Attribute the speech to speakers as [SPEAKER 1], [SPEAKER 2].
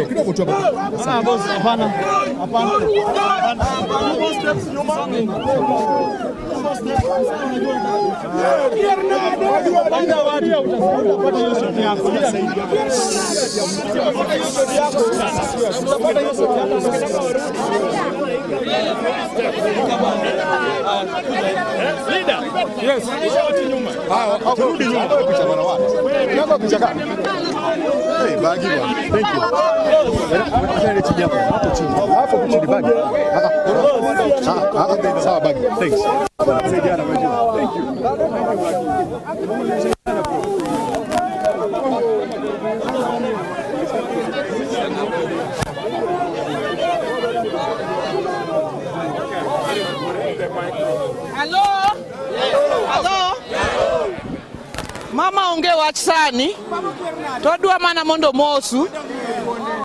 [SPEAKER 1] Kidogo tu hapa. Sana boss, hapana. Hapana.
[SPEAKER 2] Leader.
[SPEAKER 1] Yes. Turudi nyuma picha bwana wao. Nako picha kama. Hey, bagi bwana. Thank you. Acha ile chini hapo. Hapo chini. Hapo chini bagi. Hapa sawa bagi. Thanks. Saidiana kwa jina. Thank you.
[SPEAKER 3] Hello? Hello? Mama onge wach sani. Todwa mana mondo mosu.